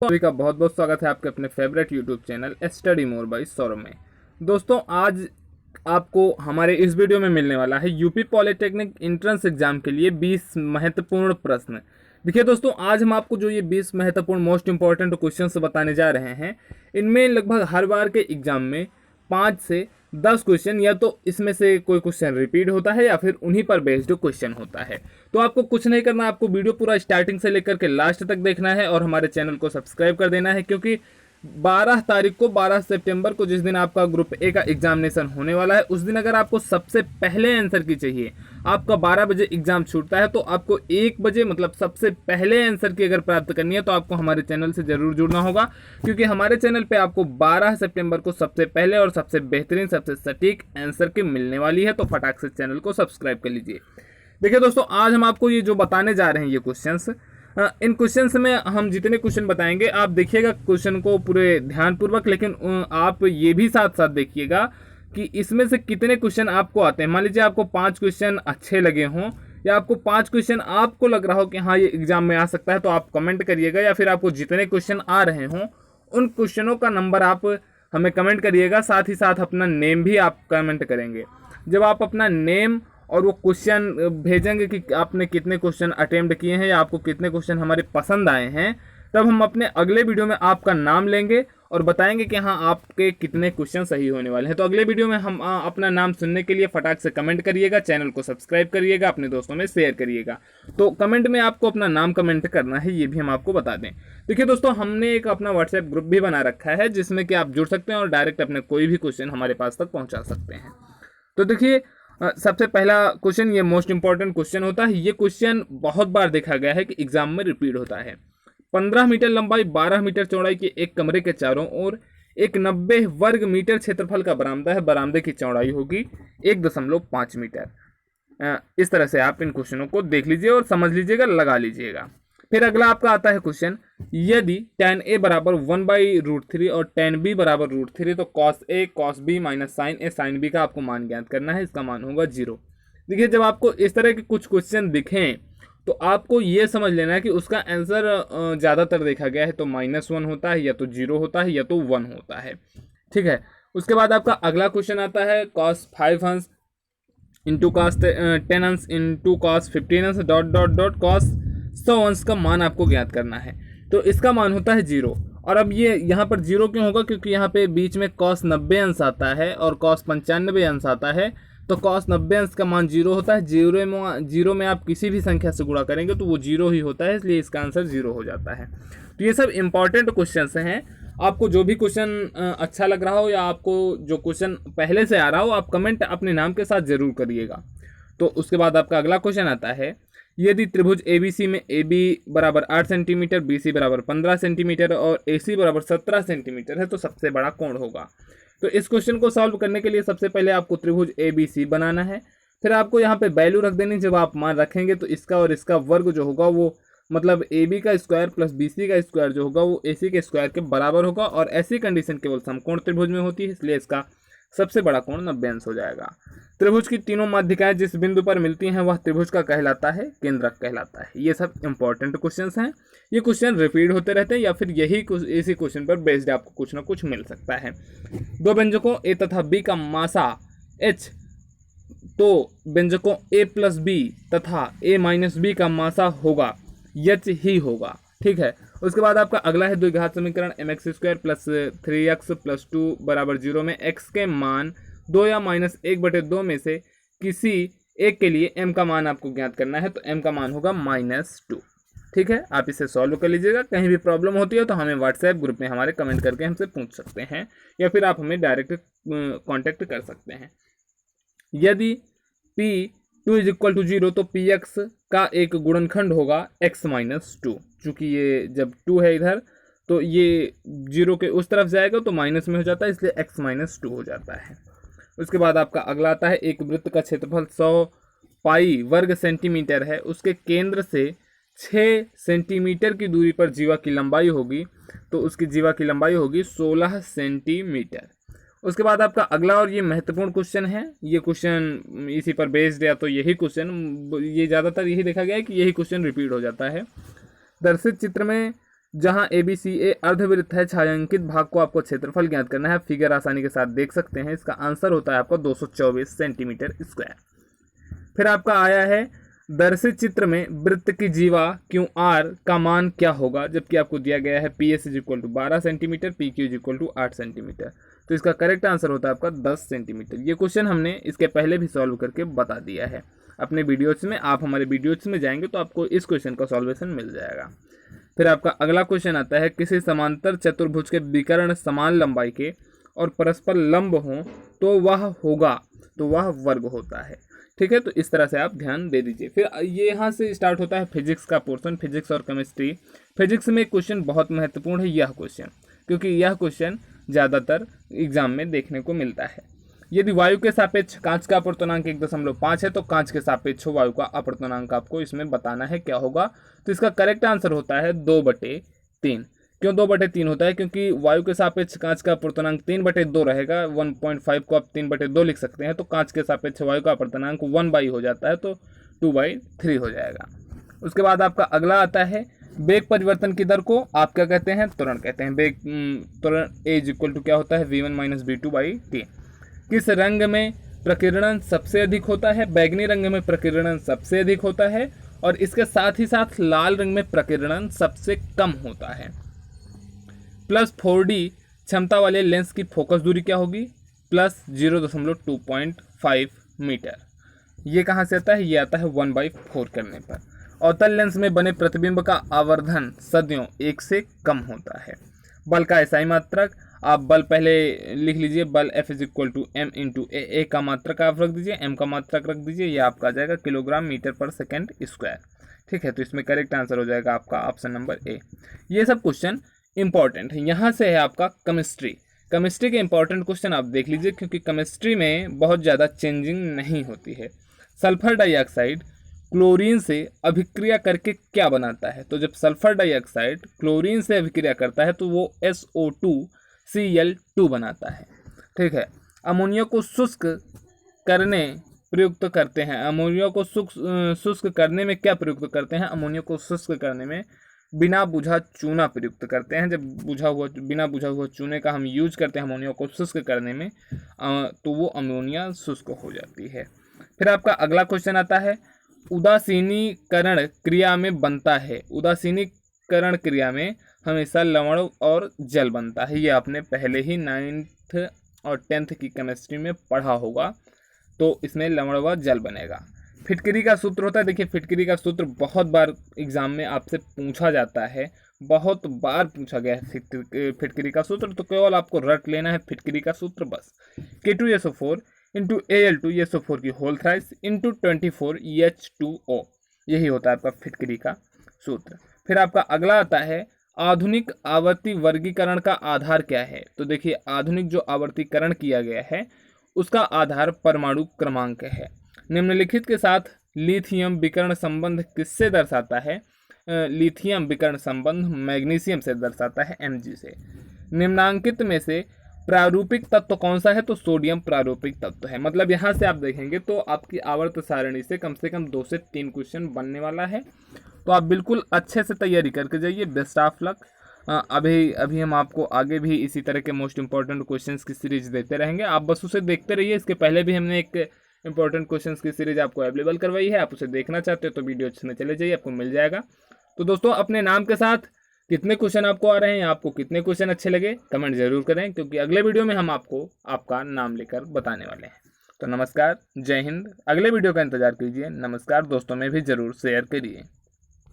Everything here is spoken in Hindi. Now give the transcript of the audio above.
सभी का बहुत बहुत स्वागत है आपके अपने favourite YouTube channel study more by Saurabh में। दोस्तों, आज आपको हमारे इस वीडियो में मिलने वाला है यूपी पॉलिटेक्निक एंट्रेंस एग्जाम के लिए 20 महत्वपूर्ण प्रश्न। देखिए दोस्तों, आज हम आपको जो ये 20 महत्वपूर्ण मोस्ट इंपॉर्टेंट क्वेश्चंस बताने जा रहे हैं, इनमें लगभग हर बार के एग्जाम में 5 से 10 क्वेश्चन या तो इसमें से कोई क्वेश्चन रिपीट होता है या फिर उन्हीं पर बेस्ड क्वेश्चन होता है। तो आपको कुछ नहीं करना, आपको वीडियो पूरा स्टार्टिंग से लेकर के लास्ट तक देखना है और हमारे चैनल को सब्सक्राइब कर देना है, क्योंकि 12 तारीख को 12 सितंबर को जिस दिन आपका ग्रुप ए का एग्जामिनेशन होने वाला है, उस दिन अगर आपको सबसे पहले आंसर की चाहिए, आपका 12 बजे एग्जाम छूटता है, तो आपको 1 बजे मतलब सबसे पहले आंसर की अगर प्राप्त करनी है तो आपको हमारे चैनल से जरूर जुड़ना होगा, क्योंकि हमारे चैनल पे आपको 12 सितंबर को सबसे पहले और सबसे बेहतरीन सबसे सटीक आंसर की मिलने वाली है। तो फटाक से चैनल को सब्सक्राइब कर लीजिए। देखिए दोस्तों, आज हम आपको ये जो बताने जा रहे हैं ये क्वेश्चंस, इन क्वेश्चंस में हम जितने क्वेश्चन बताएंगे आप देखिएगा क्वेश्चन को पूरे ध्यानपूर्वक, लेकिन आप ये भी साथ साथ देखिएगा कि इसमें से कितने क्वेश्चन आपको आते हैं। मान लीजिए आपको 5 क्वेश्चन अच्छे लगे हों या आपको 5 क्वेश्चन आपको लग रहा हो कि हाँ ये एग्जाम में आ सकता है, तो आप कमेंट करिएगा, या फिर आपको जितने क्वेश्चन आ रहे हों उन क्वेश्चनों का नंबर आप हमें कमेंट करिएगा, साथ ही साथ अपना नेम भी आप कमेंट करेंगे। जब आप अपना नेम और वो क्वेश्चन भेजेंगे कि आपने कितने क्वेश्चन अटेम्प्ट किए हैं या आपको कितने क्वेश्चन हमारे पसंद आए हैं, तब हम अपने अगले वीडियो में आपका नाम लेंगे और बताएंगे कि हाँ आपके कितने क्वेश्चन सही होने वाले हैं। तो अगले वीडियो में हम अपना नाम सुनने के लिए फटाक से कमेंट करिएगा, चैनल को सब्सक्राइब करिएगा, अपने दोस्तों में शेयर करिएगा। तो कमेंट में आपको अपना नाम कमेंट करना है, ये भी हम आपको बता दें। देखिए दोस्तों, हमने एक अपना व्हाट्सएप ग्रुप भी बना रखा है जिसमें कि आप जुड़ सकते हैं और डायरेक्ट अपने कोई भी क्वेश्चन हमारे पास तक पहुँचा सकते हैं। तो देखिए, सबसे पहला क्वेश्चन ये मोस्ट इंपॉर्टेंट क्वेश्चन होता है। ये क्वेश्चन बहुत बार देखा गया है कि एग्जाम में रिपीट होता है। 15 मीटर लंबाई 12 मीटर चौड़ाई के एक कमरे के चारों ओर एक 90 वर्ग मीटर क्षेत्रफल का बरामदा है। बरामदे की चौड़ाई होगी 1.5 मीटर। इस तरह से आप इन क्वेश्चनों को देख लीजिए और समझ लीजिएगा, लगा लीजिएगा। फिर अगला आपका आता है क्वेश्चन, यदि tan a बराबर 1/√3 और tan b बराबर √3, तो cos a cos b minus sine a sine b का आपको मान ज्ञात करना है। इसका मान होगा 0। देखिए, जब आपको इस तरह के कुछ क्वेश्चन दिखें तो आपको ये समझ लेना है कि उसका आंसर ज़्यादातर देखा गया है तो -1 होता है, या तो 0 होता है, या तो 1 होता है। ठीक है। उसके बाद आपका अगला क्वेश्चन आता है, cos 5 अंश इंटू cos 10 अंश इंटू cos 15 अंश डॉट डॉट डॉट cos 100 अंश का मान आपको ज्ञात करना है। तो इसका मान होता है 0। और अब ये यहाँ पर 0 क्यों होगा? क्योंकि यहाँ पे बीच में cos 90 अंश आता है और cos 95 अंश आता है, तो cos 90 अंश का मान 0 होता है। 0 में आप किसी भी संख्या से गुणा करेंगे तो वो 0 ही होता है, इसलिए इसका आंसर 0 हो जाता है। तो ये सब इंपॉर्टेंट क्वेश्चन हैं। आपको जो भी क्वेश्चन अच्छा लग रहा हो या आपको जो क्वेश्चन पहले से आ रहा हो, आप कमेंट अपने नाम के साथ जरूर करिएगा। तो उसके बाद आपका अगला क्वेश्चन आता है, यदि त्रिभुज ABC में AB बराबर 8 सेंटीमीटर, BC बराबर 15 सेंटीमीटर और AC बराबर 17 सेंटीमीटर है, तो सबसे बड़ा कौन होगा? तो इस क्वेश्चन को सॉल्व करने के लिए सबसे पहले आपको त्रिभुज ABC बनाना है। फिर आपको यहाँ पे वैल्यू रख देनी। जब आप मान रखेंगे तो इसका और इसका वर्ग जो होगा वो मतलब AB का स्क्वायर प्लस BC का स्क्वायर जो होगा वो AC के स्क्वायर के बराबर होगा, और ऐसी कंडीशन केवल समकोण त्रिभुज में होती है, इसलिए इसका सबसे बड़ा कोण 90 अंश हो जाएगा। त्रिभुज की तीनों माध्यिकाएं जिस बिंदु पर मिलती हैं वह त्रिभुज का कहलाता है, केंद्रक कहलाता है। ये सब इंपॉर्टेंट क्वेश्चंस हैं। ये क्वेश्चन रिपीट होते रहते हैं या फिर इसी क्वेश्चन पर बेस्ड आपको कुछ ना कुछ मिल सकता है। दो व्यंजकों A तथा B का मासा H, तो व्यंजकों A प्लस B तथा A माइनस B का मासा होगा H ही होगा। ठीक है। उसके बाद आपका अगला है द्विघात समीकरण mx² प्लस 3x प्लस 2 बराबर 0 में x के मान 2 या -1/2 में से किसी एक के लिए m का मान आपको ज्ञात करना है। तो m का मान होगा -2। ठीक है। आप इसे सॉल्व कर लीजिएगा। कहीं भी प्रॉब्लम होती है तो हमें व्हाट्सएप ग्रुप में हमारे कमेंट करके हमसे पूछ सकते हैं, या फिर आप हमें डायरेक्ट कॉन्टेक्ट कर सकते हैं। यदि P2 = 0 तो Px का एक गुणनखंड होगा x-2। चूँकि ये जब 2 है इधर तो ये 0 के उस तरफ जाएगा तो माइनस में हो जाता है, इसलिए x-2 हो जाता है। उसके बाद आपका अगला आता है, एक वृत्त का क्षेत्रफल 100 पाई वर्ग सेंटीमीटर है, उसके केंद्र से 6 सेंटीमीटर की दूरी पर जीवा की लंबाई होगी, तो उसकी जीवा की लंबाई होगी 16 सेंटीमीटर। उसके बाद आपका अगला और ये महत्वपूर्ण क्वेश्चन है। ये क्वेश्चन इसी पर बेस्ड है, तो यही क्वेश्चन, ये ज़्यादातर यही देखा गया है कि यही क्वेश्चन रिपीट हो जाता है। दर्शित चित्र में जहां ABCA अर्धवृत्त है, छायांकित भाग को आपको क्षेत्रफल ज्ञात करना है। फिगर आसानी के साथ देख सकते हैं। इसका आंसर होता है आपका 224 सेंटीमीटर स्क्वायर। फिर आपका आया है दर्शित चित्र में वृत्त की जीवा QR का मान क्या होगा, जबकि आपको दिया गया है PS is equal to 12 centimetre, PQ is equal to 8 centimetre. तो इसका करेक्ट आंसर होता है आपका 10 सेंटीमीटर। ये क्वेश्चन हमने इसके पहले भी सॉल्व करके बता दिया है अपने वीडियोज में। आप हमारे वीडियोज में जाएंगे तो आपको इस क्वेश्चन का सॉल्वेशन मिल जाएगा। फिर आपका अगला क्वेश्चन आता है, किसी समांतर चतुर्भुज के विकर्ण समान लंबाई के और परस्पर लंब हों तो वह वर्ग होता है। ठीक है, तो इस तरह से आप ध्यान दे दीजिए। फिर ये यहाँ से स्टार्ट होता है फिजिक्स का पोर्शन, फिजिक्स और केमिस्ट्री। फिजिक्स में क्वेश्चन बहुत महत्वपूर्ण है यह क्वेश्चन, क्योंकि यह क्वेश्चन ज़्यादातर एग्जाम में देखने को मिलता है। यदि वायु के सापेक्ष कांच का अपवर्तनांक 1.5 है तो कांच के सापेक्ष वायु का अपवर्तनांक आपको इसमें बताना है क्या होगा। तो इसका करेक्ट आंसर होता है 2/3। क्यों 2/3 होता है? क्योंकि वायु के सापेक्ष कांच का अपवर्तनांक 3/2 रहेगा। 1.5 को आप 3/2 लिख सकते हैं, तो कांच के सापेक्ष वायु का अपवर्तनांक 1/, हो जाता है, तो 2/3 हो जाएगा। उसके बाद आपका अगला आता है, वेग परिवर्तन की दर को आप क्या कहते हैं? त्वरण कहते हैं। वेग त्वरण A इज इक्वल टू क्या होता है? V1 - V2/T। किस रंग में प्रकीर्णन सबसे अधिक होता है? बैगनी रंग में प्रकीर्णन सबसे अधिक होता है, और इसके साथ ही साथ लाल रंग में प्रकीर्णन सबसे कम होता है। +4D क्षमता वाले लेंस की फोकस दूरी क्या होगी? +0.25 मीटर। ये कहाँ से आता है? ये आता है 1/4 करने पर। अवतल लेंस में बने प्रतिबिंब का आवर्धन सदियों 1 से कम होता है। बल का SI मात्रक, आप बल पहले लिख लीजिए, बल F is equal to M × A का मात्रक आप रख दीजिए, M का मात्रक रख दीजिए, ये आपका आ जाएगा किलोग्राम मीटर पर सेकेंड स्क्वायर। ठीक है, तो इसमें करेक्ट आंसर हो जाएगा आपका ऑप्शन नंबर A। ये सब क्वेश्चन इंपॉर्टेंट है। यहाँ से है आपका केमिस्ट्री के इंपॉर्टेंट क्वेश्चन आप देख लीजिए, क्योंकि केमिस्ट्री में बहुत ज़्यादा चेंजिंग नहीं होती है। सल्फर डाइऑक्साइड क्लोरीन से अभिक्रिया करके क्या बनाता है? तो जब सल्फर डाइऑक्साइड क्लोरीन से अभिक्रिया करता है तो वो SO2Cl2 बनाता है। ठीक है, अमोनिया को शुष्क करने प्रयुक्त करते हैं। अमोनिया को शुष्क करने में क्या प्रयुक्त करते हैं? अमोनिया को शुष्क करने में बिना बुझा चूना प्रयुक्त करते हैं। जब बिना बुझा हुआ चूने का हम यूज करते हैं अमोनिया को शुष्क करने में, तो वो अमोनिया शुष्क हो जाती है। फिर आपका अगला क्वेश्चन आता है, उदासीनीकरण क्रिया में बनता है। उदासीनीकरण क्रिया में हमेशा लवण और जल बनता है। ये आपने पहले ही 9th और 10th की केमिस्ट्री में पढ़ा होगा। तो इसमें लवण व जल बनेगा। फिटकरी का सूत्र होता है। देखिए, फिटकरी का सूत्र बहुत बार एग्जाम में आपसे पूछा जाता है, बहुत बार पूछा गया है फिटकरी का सूत्र। तो केवल आपको रट लेना है फिटकरी का सूत्र बस। K2SO4 × Al2SO4 की होल थ्राइस × 24H2O, यही होता है आपका फिटकरी का सूत्र। फिर आपका अगला आता है, आधुनिक आवर्ती वर्गीकरण का आधार क्या है? तो देखिए, आधुनिक जो आवर्तीकरण किया गया है उसका आधार परमाणु क्रमांक है। निम्नलिखित के साथ लिथियम विकर्ण संबंध किससे दर्शाता है? लिथियम विकर्ण संबंध मैग्नीशियम से दर्शाता है, Mg से। निम्नांकित में से प्रारूपिक तत्व कौन सा है? तो सोडियम प्रारूपिक तत्व है। मतलब यहाँ से आप देखेंगे तो आपकी आवर्त सारणी से कम 2 से 3 क्वेश्चन बनने वाला है। तो आप बिल्कुल अच्छे से तैयारी करके जाइए। Best of luck. अभी हम आपको आगे भी इसी तरह के मोस्ट इंपॉर्टेंट क्वेश्चंस की सीरीज देते रहेंगे। आप बस उसे देखते रहिए। इसके पहले भी हमने एक इंपॉर्टेंट क्वेश्चंस की सीरीज आपको अवेलेबल करवाई है। आप उसे देखना चाहते हो तो वीडियो में चले जाइए, आपको मिल जाएगा। तो दोस्तों, अपने नाम के साथ कितने क्वेश्चन आपको आ रहे हैं, आपको कितने क्वेश्चन अच्छे लगे, कमेंट जरूर करें, क्योंकि अगले वीडियो में हम आपको आपका नाम लेकर बताने वाले हैं। तो नमस्कार, जय हिंद। अगले वीडियो का इंतजार कीजिए। नमस्कार दोस्तों में भी जरूर शेयर करिए।